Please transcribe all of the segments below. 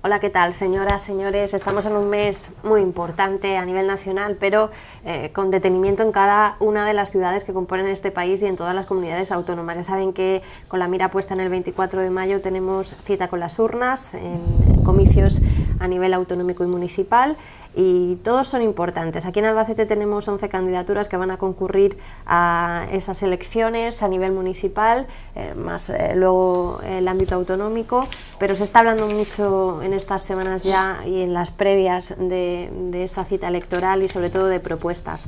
Hola, ¿qué tal? Señoras, señores, estamos en un mes muy importante a nivel nacional, pero con detenimiento en cada una de las ciudades que componen este país y en todas las comunidades autónomas. Ya saben que con la mira puesta en el 24 de mayo tenemos cita con las urnas en comicios a nivel autonómico y municipal, y todos son importantes. Aquí en Albacete tenemos 11 candidaturas que van a concurrir a esas elecciones a nivel municipal, más luego el ámbito autonómico, pero se está hablando mucho en estas semanas ya y en las previas de esa cita electoral y sobre todo de propuestas.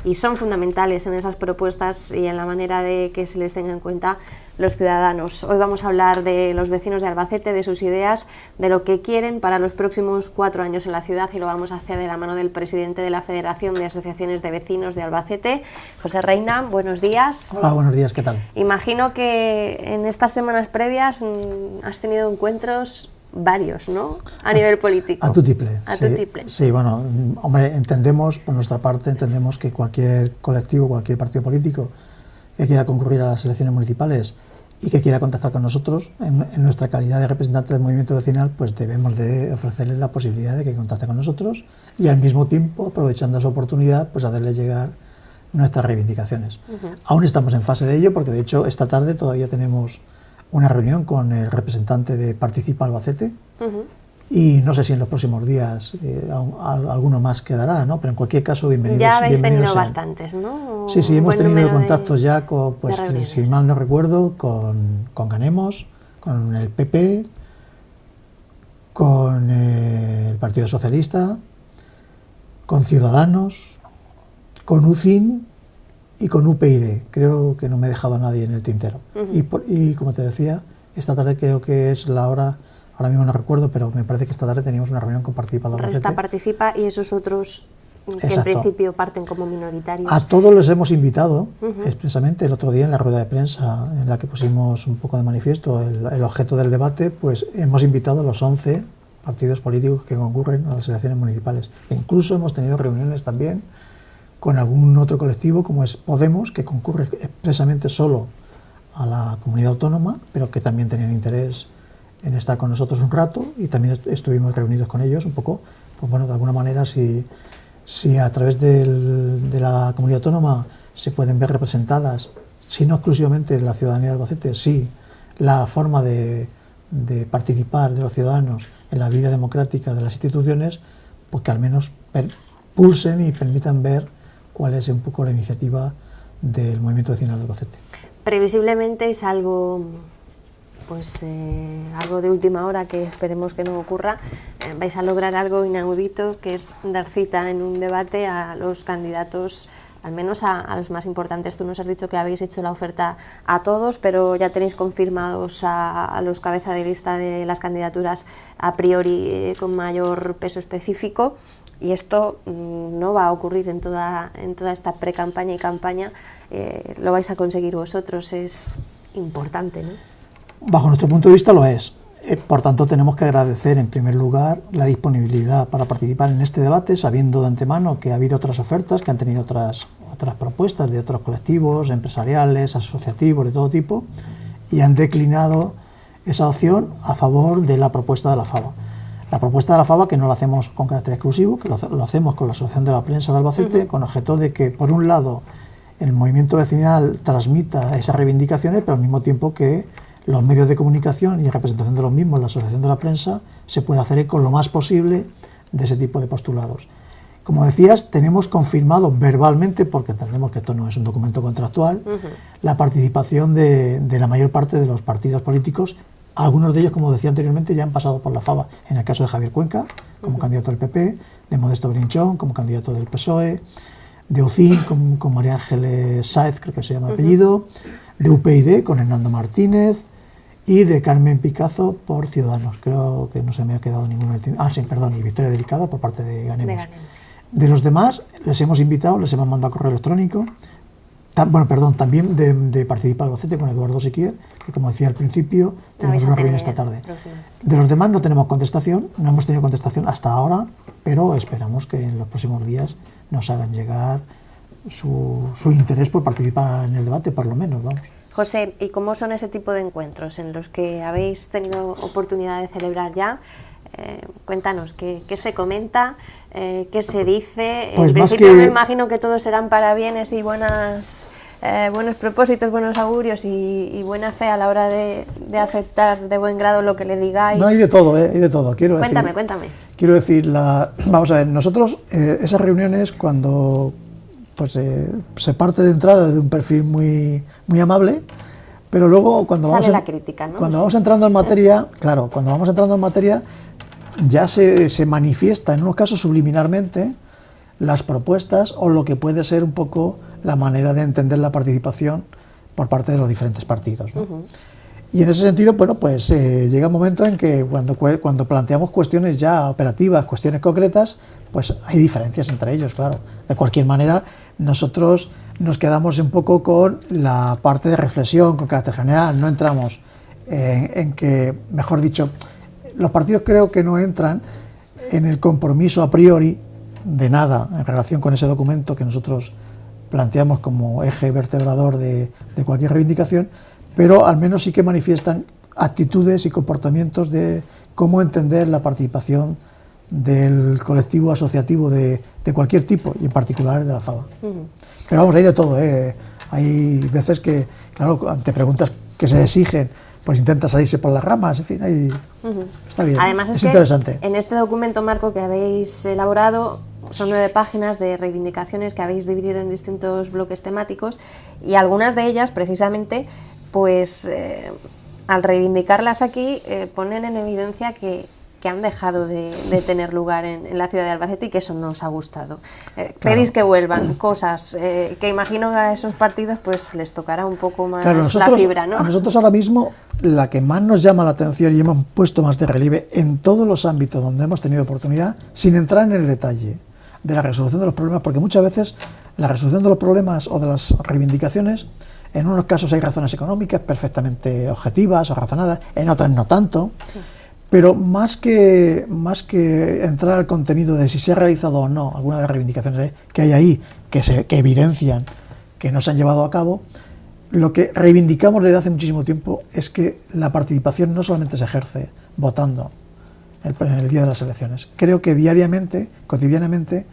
Y son fundamentales en esas propuestas y en la manera de que se les tenga en cuenta los ciudadanos. Hoy vamos a hablar de los vecinos de Albacete, de sus ideas, de lo que quieren para los próximos 4 años en la ciudad, y lo vamos a hacer de la mano del presidente de la Federación de Asociaciones de Vecinos de Albacete, José Reina. Buenos días. Hola, buenos días, ¿qué tal? Imagino que en estas semanas previas has tenido encuentros varios, ¿no?, a nivel político. A tu tiple. Sí, bueno, hombre, entendemos, por nuestra parte, entendemos que cualquier colectivo, cualquier partido político que quiera concurrir a las elecciones municipales y que quiera contactar con nosotros, en nuestra calidad de representante del movimiento vecinal, pues debemos de ofrecerles la posibilidad de que contacte con nosotros y al mismo tiempo, aprovechando esa oportunidad, pues hacerles llegar nuestras reivindicaciones. Aún estamos en fase de ello, porque de hecho esta tarde todavía tenemos una reunión con el representante de Participa Albacete, y no sé si en los próximos días alguno más quedará, ¿no? Pero en cualquier caso, bienvenidos. Ya habéis tenido bastantes, ¿no? Sí, hemos tenido contactos ya con, pues, si mal no recuerdo, con Ganemos, con el PP, con el Partido Socialista, con Ciudadanos, con UCIN y con UPyD. Creo que no me he dejado a nadie en el tintero. Y como te decía, esta tarde creo que es la hora, ahora mismo no recuerdo, pero me parece que esta tarde teníamos una reunión con Participa de Albacete. Resta Participa y esos otros que Exacto. En principio parten como minoritarios. A todos los hemos invitado expresamente el otro día en la rueda de prensa en la que pusimos un poco de manifiesto el objeto del debate, pues hemos invitado a los 11 partidos políticos que concurren a las elecciones municipales. E incluso hemos tenido reuniones también con algún otro colectivo como es Podemos, que concurre expresamente solo a la comunidad autónoma, pero que también tenían interés en estar con nosotros un rato, y también estuvimos reunidos con ellos un poco, pues bueno, de alguna manera si a través de la comunidad autónoma se pueden ver representadas, si no exclusivamente la ciudadanía de Albacete, sí la forma de participar de los ciudadanos en la vida democrática de las instituciones, pues que al menos pulsen y permitan ver cuál es un poco la iniciativa del movimiento vecinal de Albacete. Previsiblemente, y salvo algo de última hora que esperemos que no ocurra, vais a lograr algo inaudito, que es dar cita en un debate a los candidatos, al menos a los más importantes. Tú nos has dicho que habéis hecho la oferta a todos, pero ya tenéis confirmados a los cabeza de lista de las candidaturas a priori con mayor peso específico, y esto no va a ocurrir en toda esta pre-campaña y campaña. Lo vais a conseguir vosotros, es importante, ¿no? Bajo nuestro punto de vista lo es. Por tanto, tenemos que agradecer en primer lugar la disponibilidad para participar en este debate, sabiendo de antemano que ha habido otras ofertas, que han tenido otras propuestas de otros colectivos empresariales, asociativos, de todo tipo, y han declinado esa opción a favor de la propuesta de la FAVA. La propuesta de la FAVA, que no la hacemos con carácter exclusivo, que lo hacemos con la Asociación de la Prensa de Albacete, con objeto de que, por un lado, el movimiento vecinal transmita esas reivindicaciones, pero al mismo tiempo que los medios de comunicación y representación de los mismos, la Asociación de la Prensa, se puede hacer eco lo más posible de ese tipo de postulados. Como decías, tenemos confirmado verbalmente, porque entendemos que esto no es un documento contractual, la participación de la mayor parte de los partidos políticos. Algunos de ellos, como decía anteriormente, ya han pasado por la FAVA. En el caso de Javier Cuenca, como candidato del PP, de Modesto Brinchón, como candidato del PSOE, de UCIN, con María Ángeles Sáez, creo que se llama apellido, de UPyD, con Hernando Martínez, y de Carmen Picazo por Ciudadanos. Creo que no se me ha quedado ninguno. Y Victoria Delicado por parte de Ganemos. De los demás les hemos invitado, les hemos mandado correo electrónico. También de Participa Albacete con Eduardo Siquier, que como decía al principio, tenemos una reunión esta tarde. De los demás no tenemos contestación, no hemos tenido contestación hasta ahora, pero esperamos que en los próximos días nos hagan llegar su interés por participar en el debate, por lo menos, vamos. José, ¿y cómo son ese tipo de encuentros en los que habéis tenido oportunidad de celebrar ya? Cuéntanos, ¿qué se comenta? ¿Qué se dice? Pues en principio me imagino que todos serán parabienes y buenos propósitos, buenos augurios y buena fe a la hora de aceptar de buen grado lo que le digáis. No, hay de todo, hay de todo. Cuéntame. Quiero decir, vamos a ver, nosotros, esas reuniones, cuando pues se parte de entrada de un perfil muy, muy amable, pero luego cuando sale la crítica, ¿no? Cuando vamos entrando en materia, claro, cuando vamos entrando en materia, ya se manifiesta en unos casos subliminarmente las propuestas o lo que puede ser un poco la manera de entender la participación por parte de los diferentes partidos, ¿no? Y en ese sentido, bueno, pues llega un momento en que cuando planteamos cuestiones ya operativas, cuestiones concretas, pues hay diferencias entre ellos, claro. De cualquier manera, nosotros nos quedamos un poco con la parte de reflexión con carácter general, no entramos en que, mejor dicho, los partidos creo que no entran en el compromiso a priori de nada en relación con ese documento que nosotros planteamos como eje vertebrador de cualquier reivindicación, pero al menos sí que manifiestan actitudes y comportamientos de cómo entender la participación del colectivo asociativo de cualquier tipo, y en particular de la FABA. Pero vamos, hay de todo, hay veces que, claro, ante preguntas que se exigen, pues intenta salirse por las ramas, en fin, está bien. Además es interesante. En este documento marco que habéis elaborado son 9 páginas de reivindicaciones que habéis dividido en distintos bloques temáticos, y algunas de ellas precisamente, pues al reivindicarlas aquí, ponen en evidencia que han dejado de tener lugar en la ciudad de Albacete, y que eso no os ha gustado. Pedís que vuelvan cosas que imagino que a esos partidos pues les tocará un poco más la fibra, ¿no? A nosotros ahora mismo la que más nos llama la atención y hemos puesto más de relieve en todos los ámbitos donde hemos tenido oportunidad, sin entrar en el detalle de la resolución de los problemas, porque muchas veces la resolución de los problemas o de las reivindicaciones, en unos casos hay razones económicas perfectamente objetivas o razonadas, en otras no tanto. Sí. Pero más que entrar al contenido de si se ha realizado o no alguna de las reivindicaciones que hay ahí, que evidencian que no se han llevado a cabo, lo que reivindicamos desde hace muchísimo tiempo es que la participación no solamente se ejerce votando en el día de las elecciones. Creo que diariamente, cotidianamente,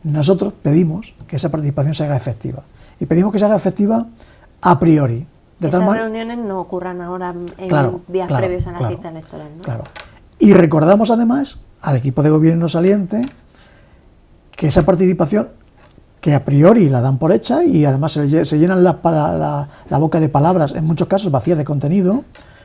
nosotros pedimos que esa participación se haga efectiva. Y pedimos que se haga efectiva a priori. Esas reuniones no ocurran ahora en días previos a la cita electoral, ¿no? Claro. Y recordamos además al equipo de gobierno saliente que esa participación, que a priori la dan por hecha y además se llenan la boca de palabras, en muchos casos vacías de contenido,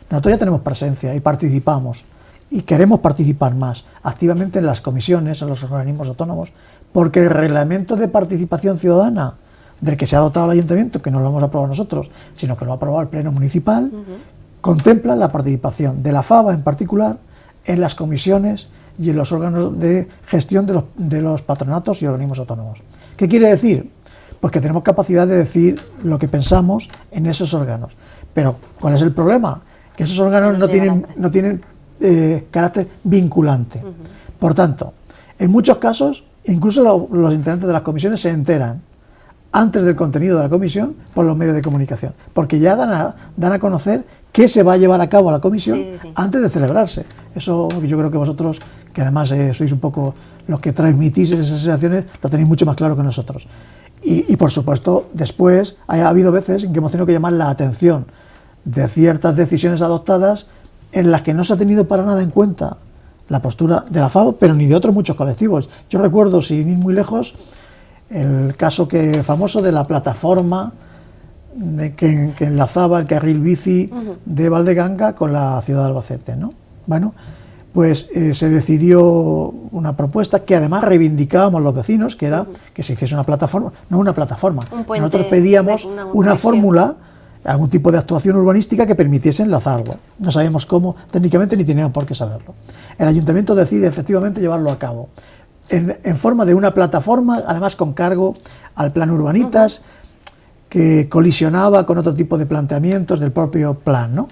nosotros ya tenemos presencia y participamos. Y queremos participar más activamente en las comisiones, en los organismos autónomos, porque el reglamento de participación ciudadana del que se ha dotado el ayuntamiento, que no lo hemos aprobado nosotros, sino que lo ha aprobado el Pleno Municipal, contempla la participación de la FABA en particular en las comisiones y en los órganos de gestión de los patronatos y organismos autónomos. ¿Qué quiere decir? Pues que tenemos capacidad de decir lo que pensamos en esos órganos. Pero, ¿cuál es el problema? Que esos órganos no tienen carácter vinculante. Por tanto, en muchos casos, incluso los integrantes de las comisiones se enteran antes del contenido de la comisión por los medios de comunicación, porque ya dan a conocer qué se va a llevar a cabo a la comisión antes de celebrarse. Eso yo creo que vosotros, que además sois un poco los que transmitís esas sensaciones, lo tenéis mucho más claro que nosotros. Y por supuesto, después ha habido veces en que hemos tenido que llamar la atención de ciertas decisiones adoptadas en las que no se ha tenido para nada en cuenta la postura de la FABA, pero ni de otros muchos colectivos. Yo recuerdo, sin ir muy lejos, el caso famoso de la plataforma que enlazaba el carril bici de Valdeganga con la ciudad de Albacete, ¿no? Bueno, pues se decidió una propuesta que además reivindicábamos los vecinos, que era que se hiciese una plataforma, no una plataforma. Nosotros pedíamos una fórmula, algún tipo de actuación urbanística que permitiese enlazarlo. No sabíamos cómo técnicamente ni teníamos por qué saberlo. El ayuntamiento decide efectivamente llevarlo a cabo en forma de una plataforma, además con cargo al plan Urbanitas, que colisionaba con otro tipo de planteamientos del propio plan, ¿no?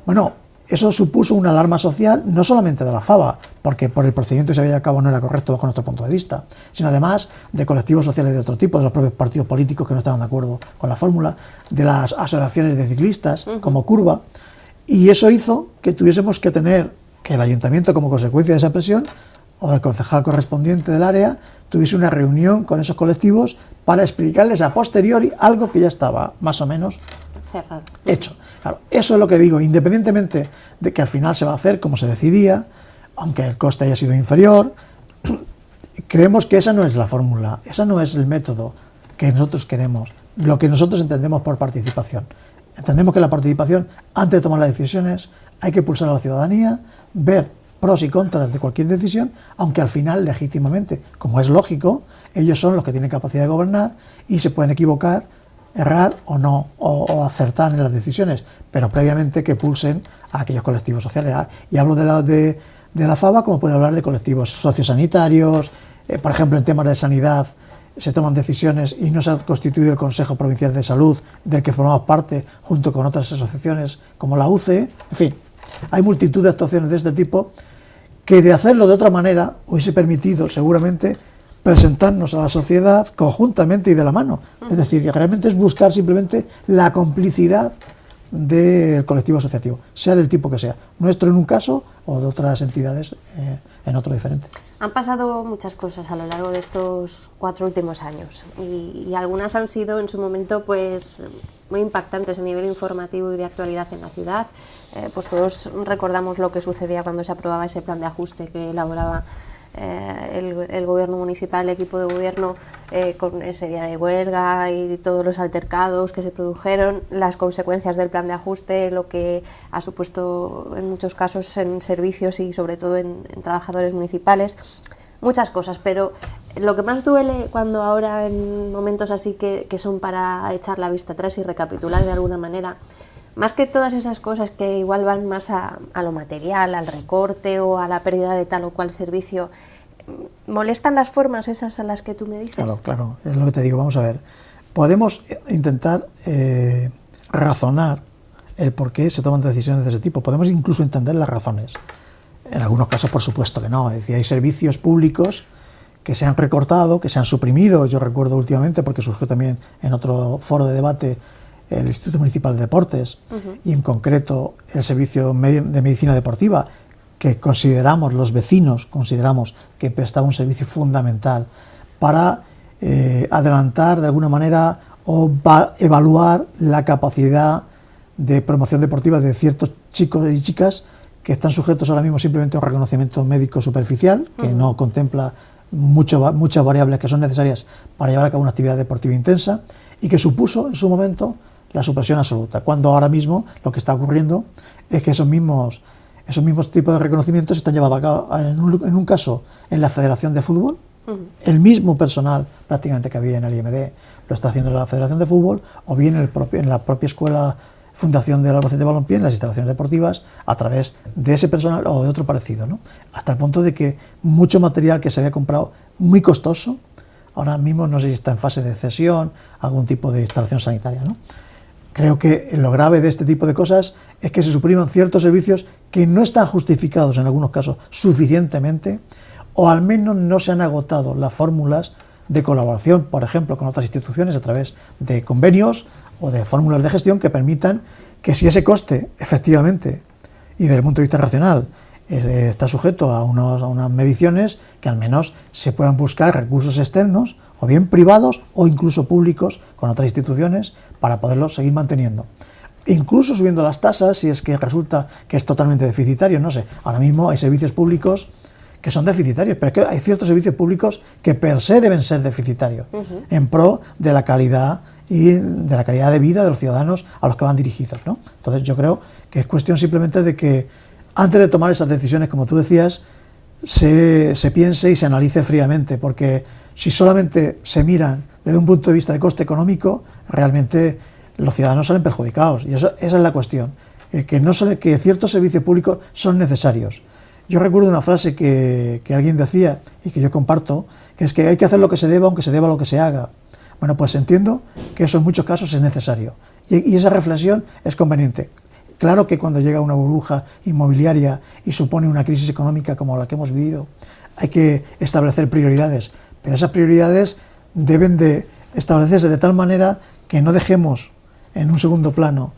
Bueno, eso supuso una alarma social, no solamente de la FABA, porque por el procedimiento que se había llevado a cabo no era correcto bajo nuestro punto de vista, sino además de colectivos sociales de otro tipo, de los propios partidos políticos que no estaban de acuerdo con la fórmula, de las asociaciones de ciclistas, como Curva, y eso hizo que tuviésemos que que el ayuntamiento, como consecuencia de esa presión, o el concejal correspondiente del área, tuviese una reunión con esos colectivos para explicarles a posteriori algo que ya estaba más o menos cerrado, hecho. Claro, eso es lo que digo, independientemente de que al final se va a hacer como se decidía, aunque el coste haya sido inferior, creemos que esa no es la fórmula, esa no es el método que nosotros queremos, lo que nosotros entendemos por participación. Entendemos que la participación, antes de tomar las decisiones, hay que pulsar a la ciudadanía, ver pros y contras de cualquier decisión, aunque al final, legítimamente, como es lógico, ellos son los que tienen capacidad de gobernar y se pueden equivocar, errar o no, o acertar en las decisiones, pero previamente que pulsen a aquellos colectivos sociales. Y hablo de la FABA, como puedo hablar de colectivos sociosanitarios, por ejemplo, en temas de sanidad, se toman decisiones y no se ha constituido el Consejo Provincial de Salud, del que formamos parte, junto con otras asociaciones como la UCE, en fin, hay multitud de actuaciones de este tipo que de hacerlo de otra manera hubiese permitido seguramente presentarnos a la sociedad conjuntamente y de la mano. Es decir, que realmente es buscar simplemente la complicidad del colectivo asociativo, sea del tipo que sea, nuestro en un caso o de otras entidades en otro diferente. Han pasado muchas cosas a lo largo de estos 4 últimos años y algunas han sido en su momento pues muy impactantes a nivel informativo y de actualidad en la ciudad. Pues todos recordamos lo que sucedía cuando se aprobaba ese plan de ajuste que elaboraba el gobierno municipal, el equipo de gobierno, con ese día de huelga y todos los altercados que se produjeron, las consecuencias del plan de ajuste, lo que ha supuesto en muchos casos en servicios y sobre todo en trabajadores municipales, muchas cosas, pero lo que más duele cuando ahora en momentos así que son para echar la vista atrás y recapitular de alguna manera, más que todas esas cosas que igual van más a lo material, al recorte o a la pérdida de tal o cual servicio, ¿molestan las formas esas a las que tú me dices? Claro, es lo que te digo, vamos a ver. Podemos intentar razonar el por qué se toman decisiones de ese tipo, podemos incluso entender las razones. En algunos casos, por supuesto que no, es decir, hay servicios públicos que se han recortado, que se han suprimido. Yo recuerdo últimamente, porque surgió también en otro foro de debate, el Instituto Municipal de Deportes, y en concreto el Servicio de Medicina Deportiva, que consideramos, los vecinos consideramos que prestaba un servicio fundamental para adelantar de alguna manera o evaluar la capacidad de promoción deportiva de ciertos chicos y chicas que están sujetos ahora mismo simplemente a un reconocimiento médico superficial, que no contempla muchas variables que son necesarias para llevar a cabo una actividad deportiva intensa, y que supuso en su momento la supresión absoluta, cuando ahora mismo lo que está ocurriendo es que esos mismos tipos de reconocimientos se están llevando a cabo, en un caso en la Federación de Fútbol, el mismo personal prácticamente que había en el IMD lo está haciendo en la Federación de Fútbol, o bien en la propia escuela Fundación del Albacete Balompié, en las instalaciones deportivas, a través de ese personal o de otro parecido, ¿no? Hasta el punto de que mucho material que se había comprado muy costoso, ahora mismo no sé si está en fase de cesión, algún tipo de instalación sanitaria, ¿no? Creo que lo grave de este tipo de cosas es que se supriman ciertos servicios que no están justificados en algunos casos suficientemente, o al menos no se han agotado las fórmulas de colaboración, por ejemplo, con otras instituciones a través de convenios o de fórmulas de gestión que permitan que, si ese coste efectivamente y desde el punto de vista racional está sujeto a unas mediciones, que al menos se puedan buscar recursos externos, o bien privados o incluso públicos, con otras instituciones, para poderlos seguir manteniendo. Incluso subiendo las tasas, si es que resulta que es totalmente deficitario, no sé. Ahora mismo hay servicios públicos que son deficitarios, pero es que hay ciertos servicios públicos que per se deben ser deficitarios, en pro de la calidad y de la calidad de vida de los ciudadanos a los que van dirigidos, ¿no? Entonces yo creo que es cuestión simplemente de que antes de tomar esas decisiones, como tú decías, se piense y se analice fríamente, porque si solamente se miran desde un punto de vista de coste económico, realmente los ciudadanos salen perjudicados, y esa es la cuestión, que ciertos servicios públicos son necesarios. Yo recuerdo una frase que alguien decía, y que yo comparto, que es que hay que hacer lo que se deba, aunque se deba lo que se haga. Bueno, pues entiendo que eso en muchos casos es necesario, y esa reflexión es conveniente. Claro que cuando llega una burbuja inmobiliaria y supone una crisis económica como la que hemos vivido, hay que establecer prioridades, pero esas prioridades deben de establecerse de tal manera que no dejemos en un segundo plano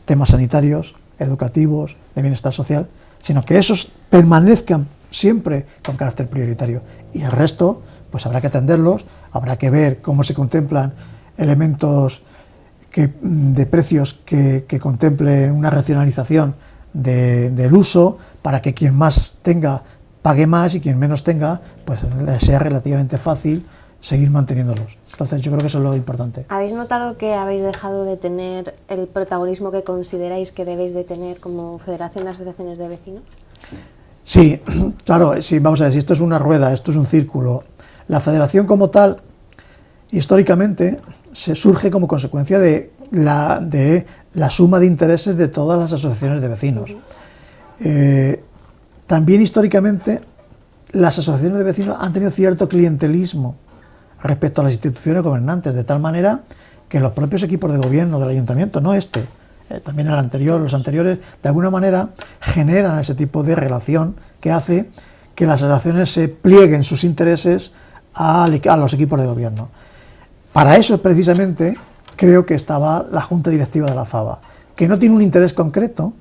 temas sanitarios, educativos, de bienestar social, sino que esos permanezcan siempre con carácter prioritario. Y el resto, pues habrá que atenderlos, habrá que ver cómo se contemplan elementos de precios que contemplen una racionalización del uso, para que quien más tenga pague más y quien menos tenga, pues sea relativamente fácil seguir manteniéndolos. Entonces yo creo que eso es lo importante. ¿Habéis notado que habéis dejado de tener el protagonismo que consideráis que debéis de tener como Federación de Asociaciones de Vecinos? Sí, claro, sí, vamos a ver, si esto es una rueda, esto es un círculo. La federación como tal, históricamente, se surge como consecuencia de la suma de intereses de todas las asociaciones de vecinos. También históricamente las asociaciones de vecinos han tenido cierto clientelismo respecto a las instituciones gobernantes, de tal manera que los propios equipos de gobierno del ayuntamiento, no también el anterior, los anteriores, de alguna manera generan ese tipo de relación que hace que las asociaciones se plieguen sus intereses a los equipos de gobierno. Para eso precisamente creo que estaba la Junta Directiva de la FAVA, que no tiene un interés concreto,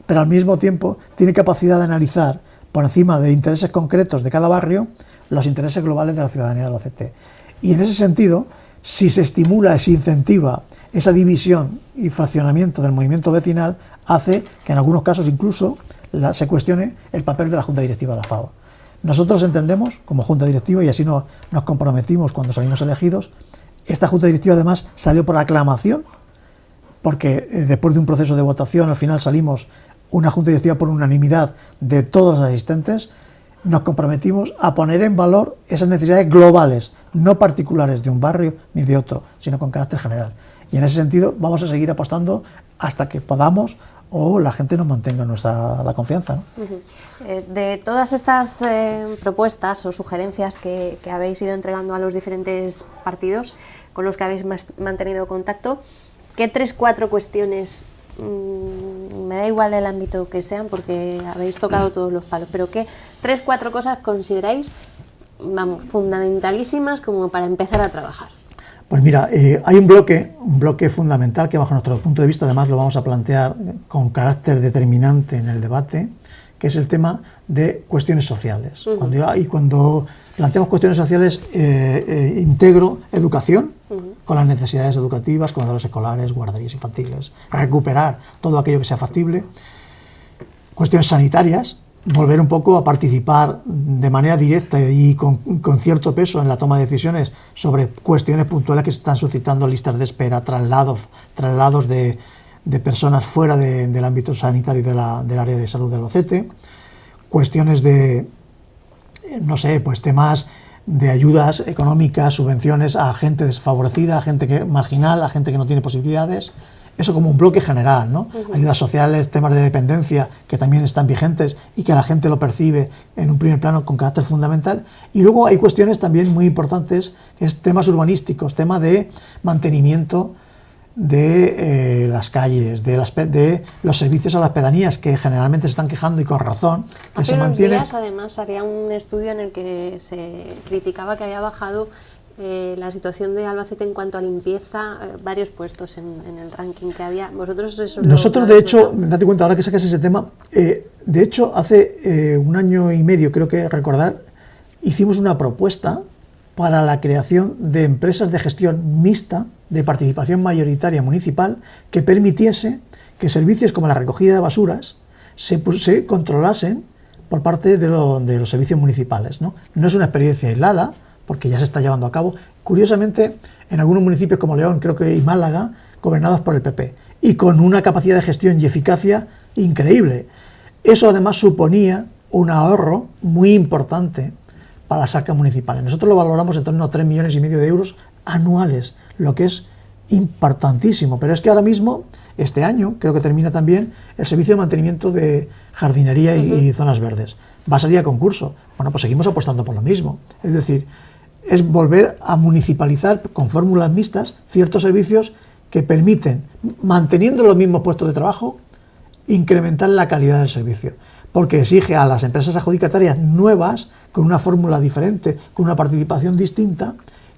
pero al mismo tiempo tiene capacidad de analizar por encima de intereses concretos de cada barrio los intereses globales de la ciudadanía de Albacete. Y en ese sentido, si se estimula y se incentiva esa división y fraccionamiento del movimiento vecinal, hace que en algunos casos incluso se cuestione el papel de la Junta Directiva de la FAVA. Nosotros entendemos, como Junta Directiva, y así nos comprometimos cuando salimos elegidos, esta Junta Directiva además salió por aclamación, porque después de un proceso de votación al final salimos una Junta Directiva por unanimidad de todos los asistentes. Nos comprometimos a poner en valor esas necesidades globales, no particulares de un barrio ni de otro, sino con carácter general. Y en ese sentido vamos a seguir apostando hasta que podamos o la gente nos mantenga la confianza, ¿no? De todas estas propuestas o sugerencias que habéis ido entregando a los diferentes partidos con los que habéis mantenido contacto, ¿qué 3-4 cuestiones, me da igual el ámbito que sean porque habéis tocado todos los palos, pero qué 3-4 cosas consideráis, fundamentalísimas como para empezar a trabajar? Pues mira, hay un bloque fundamental que bajo nuestro punto de vista además lo vamos a plantear con carácter determinante en el debate, que es el tema de cuestiones sociales. Cuando planteamos cuestiones sociales, integro educación con las necesidades educativas, comedores escolares, guarderías infantiles, recuperar todo aquello que sea factible, cuestiones sanitarias, volver un poco a participar de manera directa y con cierto peso en la toma de decisiones sobre cuestiones puntuales que se están suscitando, listas de espera, traslados de personas fuera del ámbito sanitario y del área de salud de Albacete, cuestiones de, no sé, pues temas de ayudas económicas, subvenciones a gente desfavorecida, a gente marginal, a gente que no tiene posibilidades. Eso como un bloque general, ¿no? Ayudas sociales, temas de dependencia que también están vigentes y que la gente lo percibe en un primer plano con carácter fundamental. Y luego hay cuestiones también muy importantes, que es temas urbanísticos, tema de mantenimiento de las calles, de los servicios a las pedanías, que generalmente se están quejando y con razón, que hace se mantienen. Hace unos días además había un estudio en el que se criticaba que había bajado la situación de Albacete en cuanto a limpieza, varios puestos en el ranking que había. Nosotros de hecho, date cuenta, ahora que sacas ese tema, de hecho, hace 1 año y medio, creo que recordar, hicimos una propuesta para la creación de empresas de gestión mixta de participación mayoritaria municipal que permitiese que servicios como la recogida de basuras se controlasen por parte de los servicios municipales, ¿no? No es una experiencia aislada, porque ya se está llevando a cabo, curiosamente, en algunos municipios como León, creo que y Málaga, gobernados por el PP, y con una capacidad de gestión y eficacia increíble. Eso además suponía un ahorro muy importante para las arcas municipales. Nosotros lo valoramos en torno a 3,5 millones de euros anuales, lo que es importantísimo, pero es que ahora mismo, este año, creo que termina también el servicio de mantenimiento de jardinería y zonas verdes. Va a salir a concurso. Bueno, pues seguimos apostando por lo mismo. Es decir, es volver a municipalizar con fórmulas mixtas ciertos servicios que permiten, manteniendo los mismos puestos de trabajo, incrementar la calidad del servicio, porque exige a las empresas adjudicatarias nuevas, con una fórmula diferente, con una participación distinta,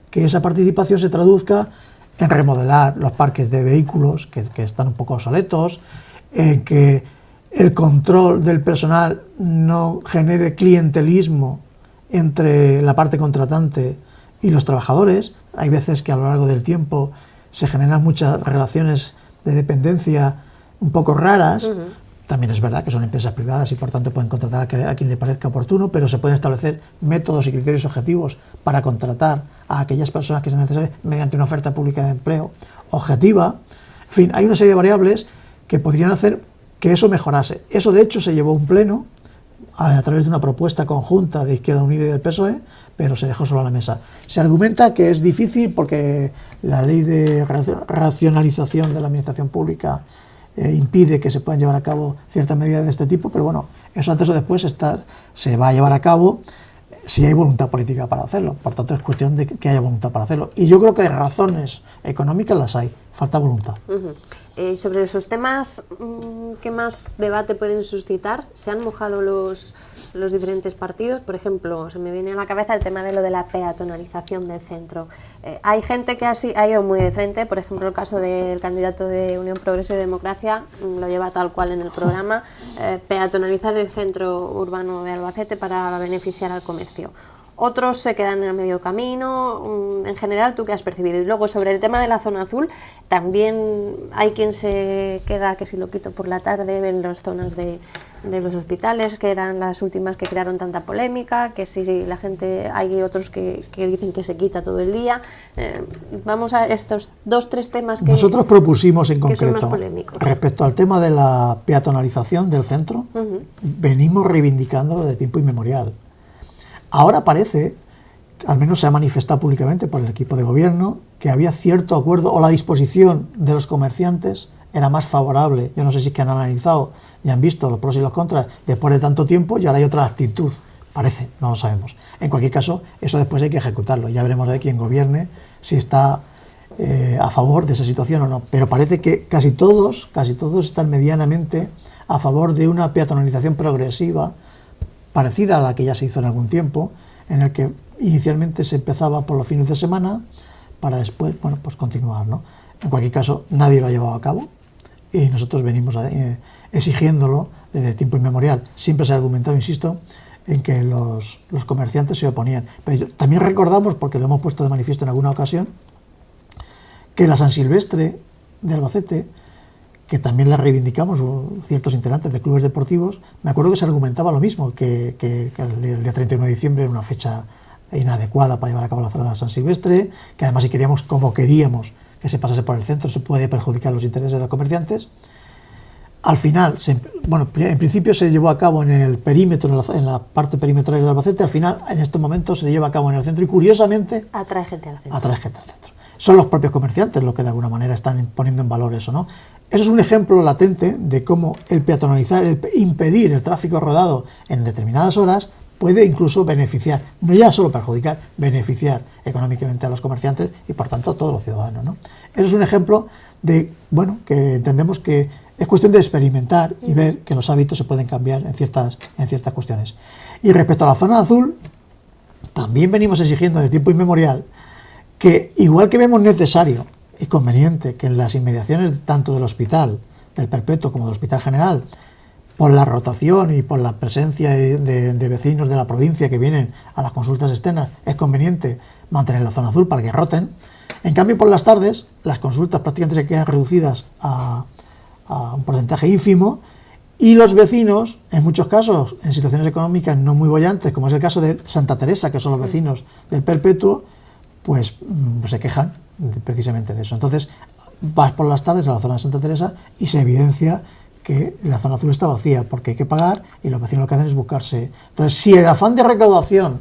que esa participación se traduzca en remodelar los parques de vehículos que están un poco obsoletos, en que el control del personal no genere clientelismo entre la parte contratante y los trabajadores. Hay veces que a lo largo del tiempo se generan muchas relaciones de dependencia un poco raras. También es verdad que son empresas privadas y por tanto pueden contratar a quien le parezca oportuno, pero se pueden establecer métodos y criterios objetivos para contratar a aquellas personas que sean necesarias mediante una oferta pública de empleo objetiva. En fin, hay una serie de variables que podrían hacer que eso mejorase. Eso de hecho se llevó a un pleno a través de una propuesta conjunta de Izquierda Unida y del PSOE, pero se dejó solo a la mesa. Se argumenta que es difícil porque la ley de racionalización de la administración pública impide que se puedan llevar a cabo ciertas medidas de este tipo, pero bueno, eso antes o después se va a llevar a cabo si hay voluntad política para hacerlo. Por tanto, es cuestión de que haya voluntad para hacerlo. Y yo creo que razones económicas las hay, falta voluntad. Sobre esos temas, ¿qué más debate pueden suscitar? ¿Se han mojado los diferentes partidos? Por ejemplo, se me viene a la cabeza el tema de lo de la peatonalización del centro. Hay gente que ha ido muy de frente, por ejemplo, el caso del candidato de Unión Progreso y Democracia, lo lleva tal cual en el programa, peatonalizar el centro urbano de Albacete para beneficiar al comercio. Otros se quedan a medio camino. En general, ¿tú qué has percibido? Y luego, sobre el tema de la zona azul, también hay quien se queda, que si lo quito por la tarde, ven las zonas de los hospitales, que eran las últimas que crearon tanta polémica, que si la gente, hay otros que dicen que se quita todo el día. Vamos a estos 2-3 temas que nosotros propusimos en concreto, son más polémicos. Respecto al tema de la peatonalización del centro, venimos reivindicándolo de tiempo inmemorial. Ahora parece, al menos se ha manifestado públicamente por el equipo de gobierno, que había cierto acuerdo o la disposición de los comerciantes era más favorable. Yo no sé si es que han analizado y han visto los pros y los contras después de tanto tiempo y ahora hay otra actitud. Parece, no lo sabemos. En cualquier caso, eso después hay que ejecutarlo. Ya veremos a ver quién gobierne, si está a favor de esa situación o no. Pero parece que casi todos están medianamente a favor de una peatonalización progresiva parecida a la que ya se hizo en algún tiempo, en el que inicialmente se empezaba por los fines de semana para después, bueno, pues continuar, ¿no? En cualquier caso, nadie lo ha llevado a cabo y nosotros venimos exigiéndolo desde tiempo inmemorial. Siempre se ha argumentado, insisto, en que los comerciantes se oponían. Pero también recordamos, porque lo hemos puesto de manifiesto en alguna ocasión, que la San Silvestre de Albacete, que también la reivindicamos ciertos integrantes de clubes deportivos, me acuerdo que se argumentaba lo mismo, que el día 31 de diciembre era una fecha inadecuada para llevar a cabo la San Silvestre, que además si queríamos, como queríamos, que se pasase por el centro, se puede perjudicar los intereses de los comerciantes. Al final, en principio se llevó a cabo en el perímetro, en la parte perimetral de Albacete, al final, en estos momentos, se lleva a cabo en el centro y curiosamente atrae gente al centro. Son los propios comerciantes los que de alguna manera están poniendo en valor eso, ¿no? Eso es un ejemplo latente de cómo el peatonalizar, el impedir el tráfico rodado en determinadas horas puede incluso beneficiar, no ya solo perjudicar, beneficiar económicamente a los comerciantes y por tanto a todos los ciudadanos, ¿no? Eso es un ejemplo de, bueno, que entendemos que es cuestión de experimentar y ver que los hábitos se pueden cambiar en ciertas cuestiones. Y respecto a la zona azul, también venimos exigiendo de tiempo inmemorial que, igual que vemos necesario y conveniente que en las inmediaciones tanto del hospital, del Perpetuo como del Hospital General, por la rotación y por la presencia de vecinos de la provincia que vienen a las consultas externas, es conveniente mantener la zona azul para que roten. En cambio, por las tardes, las consultas prácticamente se quedan reducidas a un porcentaje ínfimo y los vecinos, en muchos casos, en situaciones económicas no muy bollantes, como es el caso de Santa Teresa, que son los vecinos del Perpetuo, pues se quejan precisamente de eso. Entonces, vas por las tardes a la zona de Santa Teresa y se evidencia que la zona azul está vacía porque hay que pagar y los vecinos lo que hacen es buscarse. Entonces, si el afán de recaudación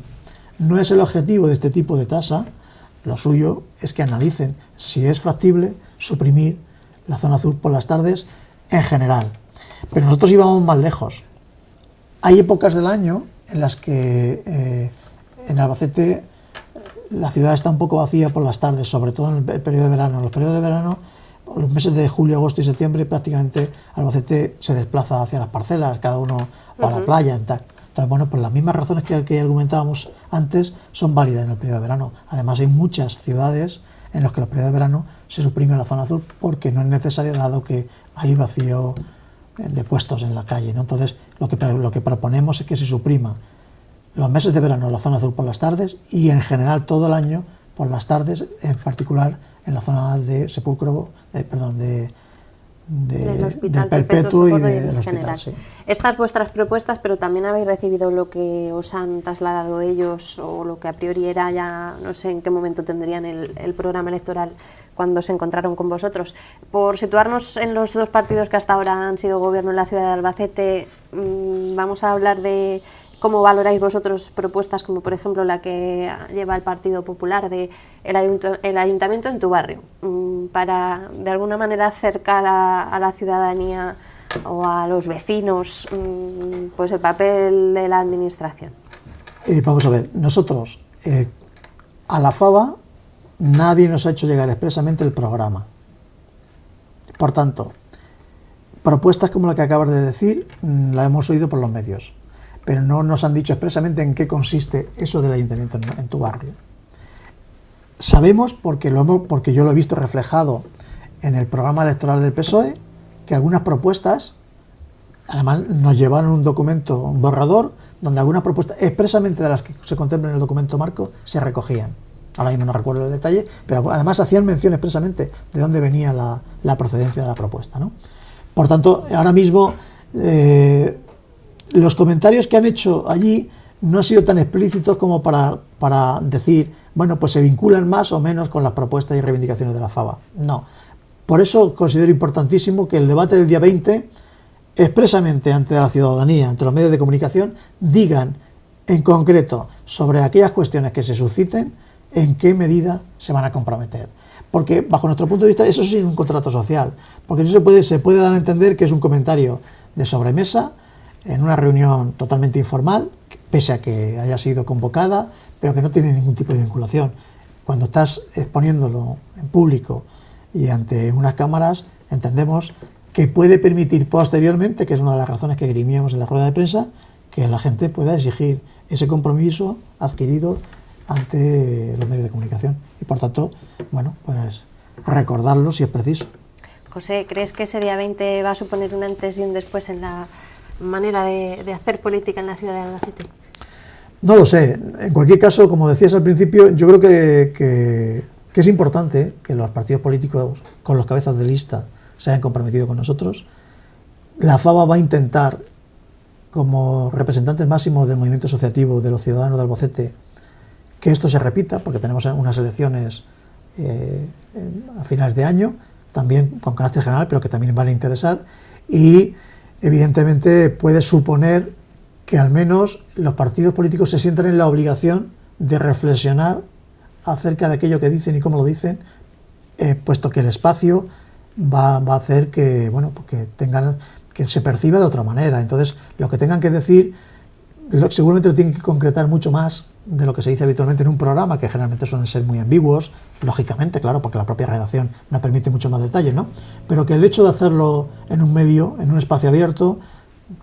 no es el objetivo de este tipo de tasa, lo suyo es que analicen si es factible suprimir la zona azul por las tardes en general. Pero nosotros íbamos más lejos. Hay épocas del año en las que en Albacete la ciudad está un poco vacía por las tardes, sobre todo en el periodo de verano. En los periodos de verano, los meses de julio, agosto y septiembre, prácticamente Albacete se desplaza hacia las parcelas, cada uno va a la playa y tal. Entonces, bueno, pues las mismas razones que argumentábamos antes son válidas en el periodo de verano. Además, hay muchas ciudades en las que en los periodos de verano se suprime la zona azul porque no es necesario, dado que hay vacío de puestos en la calle, ¿no? Entonces, lo que proponemos es que se suprima los meses de verano en la zona azul por las tardes y en general todo el año por las tardes, en particular en la zona de Sepulcro, del Hospital del Perpetuo y del hospital. Hospital, sí. Estas vuestras propuestas, pero también habéis recibido lo que os han trasladado ellos o lo que a priori era, ya no sé en qué momento tendrían el programa electoral cuando se encontraron con vosotros. Por situarnos en los dos partidos que hasta ahora han sido gobierno en la ciudad de Albacete, vamos a hablar de cómo valoráis vosotros propuestas como por ejemplo la que lleva el Partido Popular de el ayuntamiento en tu barrio, para de alguna manera acercar a la ciudadanía o a los vecinos pues el papel de la administración. Vamos a ver, nosotros a la FABA nadie nos ha hecho llegar expresamente el programa. Por tanto, propuestas como la que acabas de decir la hemos oído por los medios, pero no nos han dicho expresamente en qué consiste eso del ayuntamiento en tu barrio. Sabemos, porque yo lo he visto reflejado en el programa electoral del PSOE, que algunas propuestas, además nos llevaron un documento, un borrador, donde algunas propuestas expresamente de las que se contemplan en el documento marco se recogían. Ahora mismo no recuerdo el detalle, pero además hacían mención expresamente de dónde venía la procedencia de la propuesta, ¿no? Por tanto, ahora mismo los comentarios que han hecho allí no han sido tan explícitos como para decir, bueno, pues se vinculan más o menos con las propuestas y reivindicaciones de la FABA. No. Por eso considero importantísimo que el debate del día 20, expresamente ante la ciudadanía, ante los medios de comunicación, digan en concreto sobre aquellas cuestiones que se susciten, en qué medida se van a comprometer. Porque bajo nuestro punto de vista eso sí es un contrato social, porque no se puede dar a entender que es un comentario de sobremesa en una reunión totalmente informal, pese a que haya sido convocada, pero que no tiene ningún tipo de vinculación. Cuando estás exponiéndolo en público y ante unas cámaras, entendemos que puede permitir posteriormente, que es una de las razones que grimíamos en la rueda de prensa, que la gente pueda exigir ese compromiso adquirido ante los medios de comunicación. Y por tanto, bueno, pues recordarlo si es preciso. José, ¿crees que ese día 20 va a suponer un antes y un después en la manera de hacer política en la ciudad de Albacete? No lo sé. En cualquier caso, como decías al principio, yo creo que es importante que los partidos políticos con los cabezas de lista se hayan comprometido con nosotros. La FABA va a intentar, como representantes máximos del movimiento asociativo de los ciudadanos de Albacete, que esto se repita, porque tenemos unas elecciones a finales de año, también con carácter general, pero que también van a interesar, y evidentemente puede suponer que al menos los partidos políticos se sientan en la obligación de reflexionar acerca de aquello que dicen y cómo lo dicen, puesto que el espacio va a hacer que, bueno, que se perciba de otra manera. Entonces, lo que tengan que decir seguramente lo tienen que concretar mucho más de lo que se dice habitualmente en un programa, que generalmente suelen ser muy ambiguos, lógicamente, claro, porque la propia redacción no permite mucho más detalle, ¿no? Pero que el hecho de hacerlo en un medio, en un espacio abierto,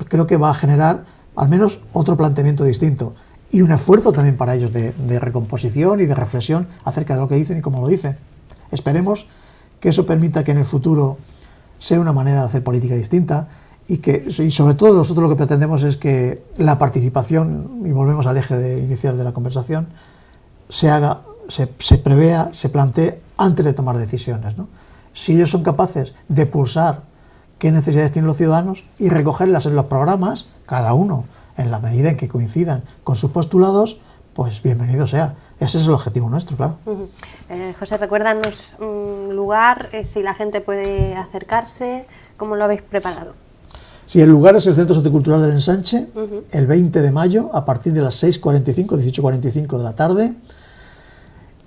creo que va a generar al menos otro planteamiento distinto y un esfuerzo también para ellos de recomposición y de reflexión acerca de lo que dicen y cómo lo dicen. Esperemos que eso permita que en el futuro sea una manera de hacer política distinta y sobre todo nosotros lo que pretendemos es que la participación, y volvemos al eje inicial de la conversación, se prevea, se plantee antes de tomar decisiones, ¿no? Si ellos son capaces de pulsar qué necesidades tienen los ciudadanos y recogerlas en los programas, cada uno en la medida en que coincidan con sus postulados, pues bienvenido sea. Ese es el objetivo nuestro, claro. José, recuérdanos un lugar, si la gente puede acercarse, ¿cómo lo habéis preparado? Sí, el lugar es el Centro Sociocultural del Ensanche, el 20 de mayo, a partir de las 6:45, 18:45 de la tarde.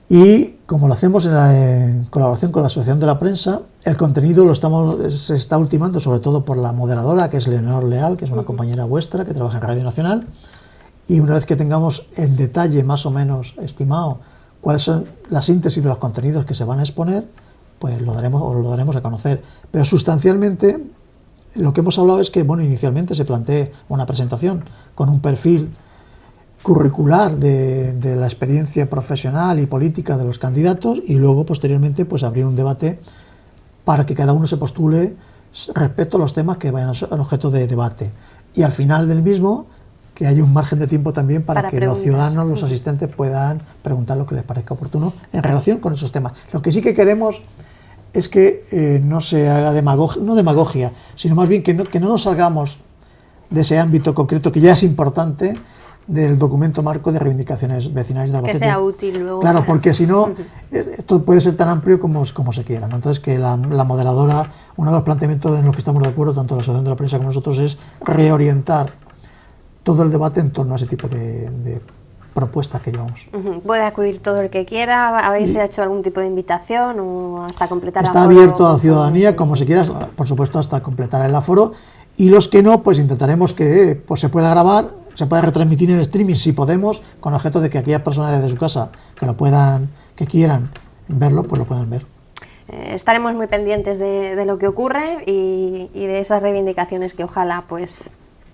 Y como lo hacemos en colaboración con la Asociación de la Prensa, el contenido se está ultimando sobre todo por la moderadora, que es Leonor Leal, que es una compañera vuestra que trabaja en Radio Nacional. Y una vez que tengamos en detalle más o menos estimado cuáles son la síntesis de los contenidos que se van a exponer, pues lo daremos a conocer. Pero sustancialmente lo que hemos hablado es que, bueno, inicialmente se plantee una presentación con un perfil curricular de la experiencia profesional y política de los candidatos y luego posteriormente pues abrir un debate para que cada uno se postule respecto a los temas que vayan a ser objeto de debate. Y al final del mismo, que haya un margen de tiempo también para que los ciudadanos, los asistentes, puedan preguntar lo que les parezca oportuno en relación con esos temas. Lo que sí que queremos es que no se haga demagogia, sino más bien que no nos salgamos de ese ámbito concreto, que ya es importante, del documento marco de reivindicaciones vecinales de Albacete. Que sea útil luego. Claro, porque si no, esto puede ser tan amplio como se quiera, ¿no? Entonces, que la moderadora, uno de los planteamientos en los que estamos de acuerdo, tanto la Asociación de la Prensa como nosotros, es reorientar todo el debate en torno a ese tipo de propuestas que llevamos. Puede acudir todo el que quiera. ¿Habéis hecho algún tipo de invitación o hasta completar el aforo? Está abierto a la ciudadanía, como se quiera, por supuesto, hasta completar el aforo. Y los que no, pues intentaremos que pues, se pueda grabar, se pueda retransmitir en streaming si podemos, con objeto de que aquellas personas desde su casa que quieran verlo, pues lo puedan ver. Estaremos muy pendientes de lo que ocurre y de esas reivindicaciones que ojalá pues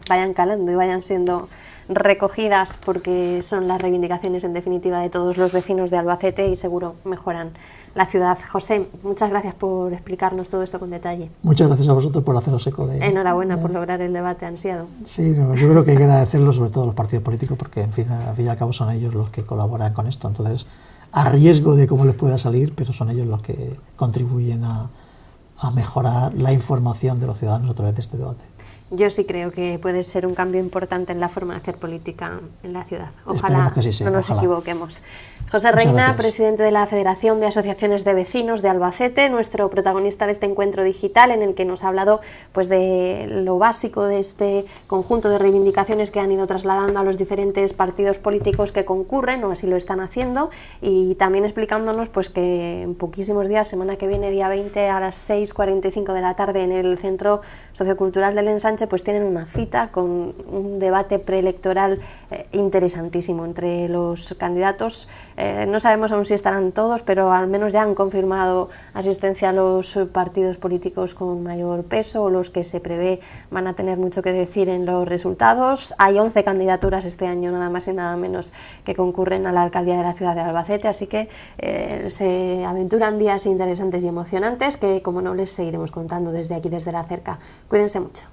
vayan calando y vayan siendo recogidas, porque son las reivindicaciones en definitiva de todos los vecinos de Albacete y seguro mejoran la ciudad. José, muchas gracias por explicarnos todo esto con detalle. Muchas gracias a vosotros por haceros eco de... Enhorabuena por lograr el debate ansiado. Sí, yo creo que hay que agradecerlo sobre todo a los partidos políticos, porque en fin, al fin y al cabo son ellos los que colaboran con esto, entonces a riesgo de cómo les pueda salir, pero son ellos los que contribuyen a mejorar la información de los ciudadanos a través de este debate. Yo sí creo que puede ser un cambio importante en la forma de hacer política en la ciudad. Ojalá no nos equivoquemos. José Reina, presidente de la Federación de Asociaciones de Vecinos de Albacete, nuestro protagonista de este encuentro digital, en el que nos ha hablado pues, de lo básico de este conjunto de reivindicaciones que han ido trasladando a los diferentes partidos políticos que concurren, o así lo están haciendo, y también explicándonos pues, que en poquísimos días, semana que viene, día 20, a las 6:45 de la tarde, en el Centro Sociocultural del Ensanche, pues tienen una cita con un debate preelectoral interesantísimo entre los candidatos. No sabemos aún si estarán todos, pero al menos ya han confirmado asistencia a los partidos políticos con mayor peso, o los que se prevé van a tener mucho que decir en los resultados. Hay 11 candidaturas este año, nada más y nada menos, que concurren a la alcaldía de la ciudad de Albacete, así que se aventuran días interesantes y emocionantes que, como no, les seguiremos contando desde aquí, desde la cerca. Cuídense mucho.